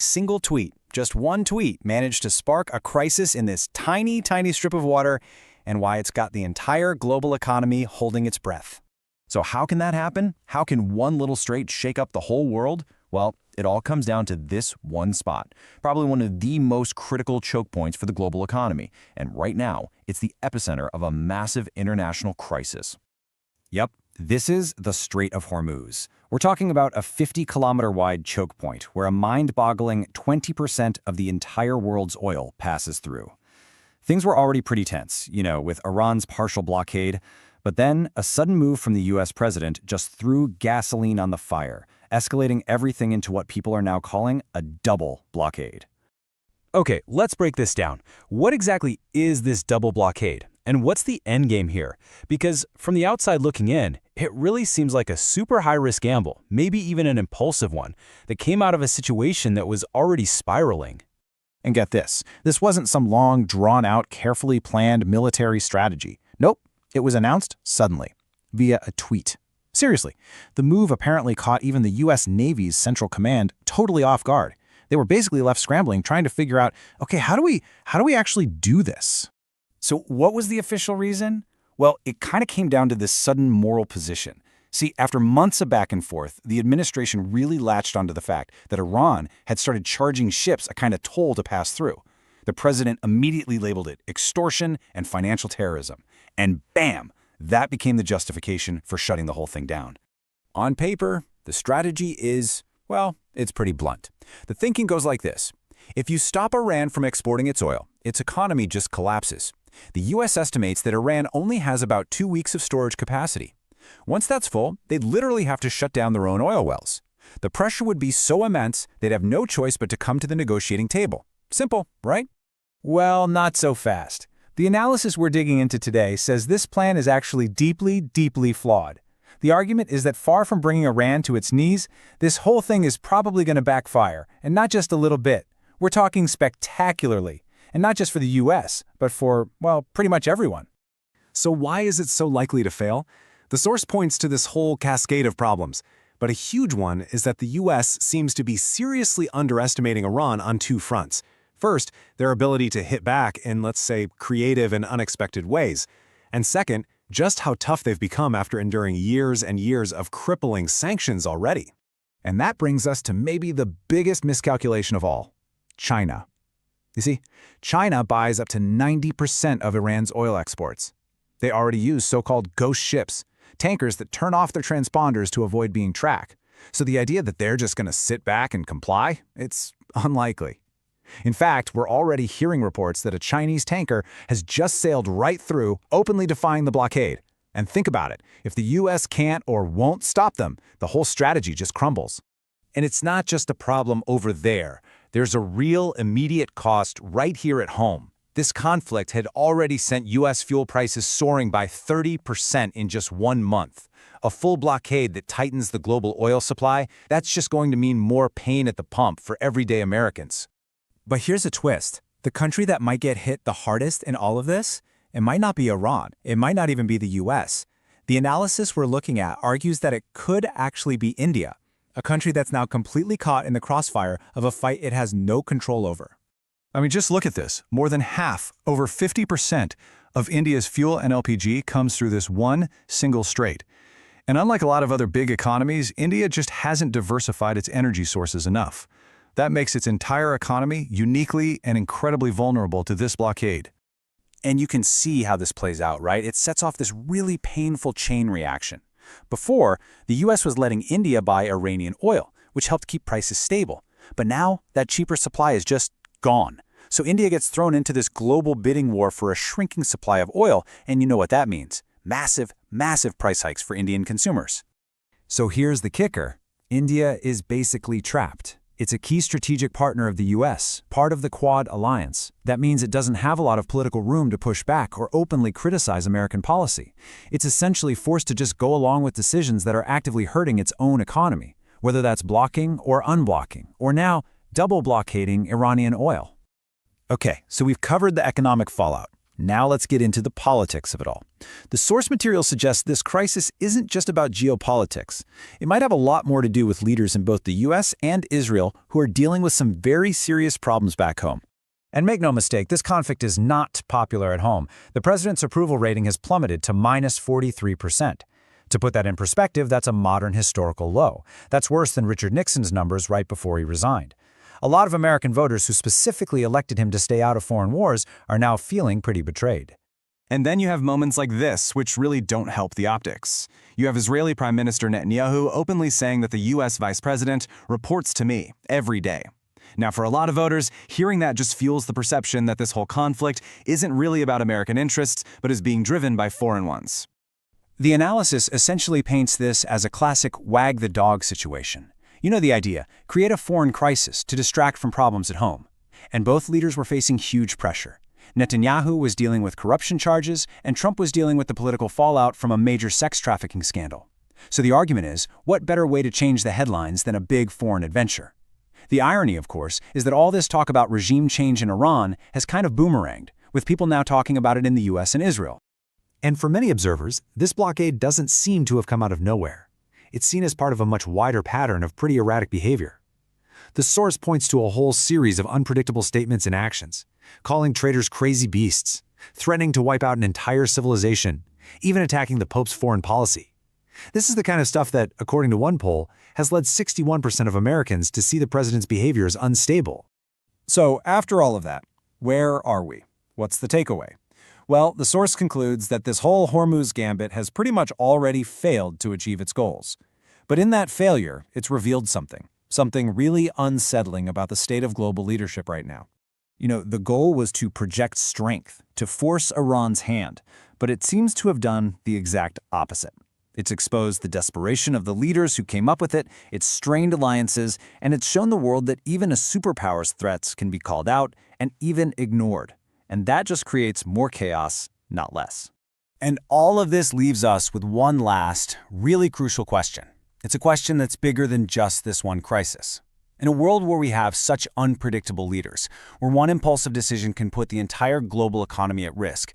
single tweet, just one tweet, managed to spark a crisis in this tiny, tiny strip of water, and why it's got the entire global economy holding its breath. So how can that happen? How can one little strait shake up the whole world? Well, it all comes down to this one spot, probably one of the most critical choke points for the global economy. And right now, it's the epicenter of a massive international crisis. Yep, this is the Strait of Hormuz. We're talking about a 50-kilometer-wide choke point where a mind-boggling 20% of the entire world's oil passes through. Things were already pretty tense, with Iran's partial blockade, but then a sudden move from the US president just threw gasoline on the fire, escalating everything into what people are now calling a double blockade. Okay, let's break this down. What exactly is this double blockade? And what's the endgame here? Because from the outside looking in, it really seems like a super high-risk gamble, maybe even an impulsive one, that came out of a situation that was already spiraling. And get this wasn't some long, drawn-out, carefully planned military strategy. Nope, it was announced suddenly, via a tweet. Seriously, the move apparently caught even the US Navy's Central Command totally off guard. They were basically left scrambling, trying to figure out, okay, how do we actually do this? So what was the official reason? Well, it kind of came down to this sudden moral position. See, after months of back and forth, the administration really latched onto the fact that Iran had started charging ships a kind of toll to pass through. The president immediately labeled it extortion and financial terrorism. And bam, that became the justification for shutting the whole thing down. On paper, the strategy is, well, it's pretty blunt. The thinking goes like this. If you stop Iran from exporting its oil, its economy just collapses. The US estimates that Iran only has about 2 weeks of storage capacity. Once that's full, they'd literally have to shut down their own oil wells. The pressure would be so immense, they'd have no choice but to come to the negotiating table. Simple, right? Well, not so fast. The analysis we're digging into today says this plan is actually deeply, deeply flawed. The argument is that far from bringing Iran to its knees, this whole thing is probably going to backfire, and not just a little bit. We're talking spectacularly, and not just for the US, but for, well, pretty much everyone. So why is it so likely to fail? The source points to this whole cascade of problems, but a huge one is that the US seems to be seriously underestimating Iran on 2 fronts. First, their ability to hit back in, let's say, creative and unexpected ways. And second, just how tough they've become after enduring years and years of crippling sanctions already. And that brings us to maybe the biggest miscalculation of all: China. You see, China buys up to 90% of Iran's oil exports. They already use so-called ghost ships, tankers that turn off their transponders to avoid being tracked. So the idea that they're just going to sit back and comply, it's unlikely. In fact, we're already hearing reports that a Chinese tanker has just sailed right through, openly defying the blockade. And think about it, if the US can't or won't stop them, the whole strategy just crumbles. And it's not just a problem over there. There's a real immediate cost right here at home. This conflict had already sent US fuel prices soaring by 30% in just 1 month. A full blockade that tightens the global oil supply, that's just going to mean more pain at the pump for everyday Americans. But here's a twist. The country that might get hit the hardest in all of this, it might not be Iran. It might not even be the US. The analysis we're looking at argues that it could actually be India, a country that's now completely caught in the crossfire of a fight it has no control over. I mean, just look at this. More than half, over 50% of India's fuel and LPG comes through this one single strait. And unlike a lot of other big economies, India just hasn't diversified its energy sources enough. That makes its entire economy uniquely and incredibly vulnerable to this blockade. And you can see how this plays out, right? It sets off this really painful chain reaction. Before, the US was letting India buy Iranian oil, which helped keep prices stable. But now, that cheaper supply is just gone. So India gets thrown into this global bidding war for a shrinking supply of oil, and you know what that means. Massive, massive price hikes for Indian consumers. So here's the kicker. India is basically trapped. It's a key strategic partner of the US, part of the Quad alliance. That means it doesn't have a lot of political room to push back or openly criticize American policy. It's essentially forced to just go along with decisions that are actively hurting its own economy, whether that's blocking or unblocking, or now double blockading Iranian oil. Okay, so we've covered the economic fallout. Now let's get into the politics of it all. The source material suggests this crisis isn't just about geopolitics. It might have a lot more to do with leaders in both the US and Israel who are dealing with some very serious problems back home. And make no mistake, this conflict is not popular at home. The president's approval rating has plummeted to -43%. To put that in perspective, that's a modern historical low. That's worse than Richard Nixon's numbers right before he resigned. A lot of American voters who specifically elected him to stay out of foreign wars are now feeling pretty betrayed. And then you have moments like this, which really don't help the optics. You have Israeli Prime Minister Netanyahu openly saying that the US Vice President reports to me every day. Now, for a lot of voters, hearing that just fuels the perception that this whole conflict isn't really about American interests, but is being driven by foreign ones. The analysis essentially paints this as a classic wag the dog situation. You know the idea, create a foreign crisis to distract from problems at home. And both leaders were facing huge pressure. Netanyahu was dealing with corruption charges, and Trump was dealing with the political fallout from a major sex trafficking scandal. So the argument is, what better way to change the headlines than a big foreign adventure? The irony, of course, is that all this talk about regime change in Iran has kind of boomeranged, with people now talking about it in the US and Israel. And for many observers, this blockade doesn't seem to have come out of nowhere. It's seen as part of a much wider pattern of pretty erratic behavior. The source points to a whole series of unpredictable statements and actions, calling traitors crazy beasts, threatening to wipe out an entire civilization, even attacking the Pope's foreign policy. This is the kind of stuff that, according to one poll, has led 61% of Americans to see the president's behavior as unstable. So, after all of that, where are we? What's the takeaway? Well, the source concludes that this whole Hormuz Gambit has pretty much already failed to achieve its goals. But in that failure, it's revealed something really unsettling about the state of global leadership right now. You know, the goal was to project strength, to force Iran's hand, but it seems to have done the exact opposite. It's exposed the desperation of the leaders who came up with it, it's strained alliances, and it's shown the world that even a superpower's threats can be called out and even ignored. And that just creates more chaos, not less. And all of this leaves us with one last, really crucial question. It's a question that's bigger than just this one crisis. In a world where we have such unpredictable leaders, where one impulsive decision can put the entire global economy at risk,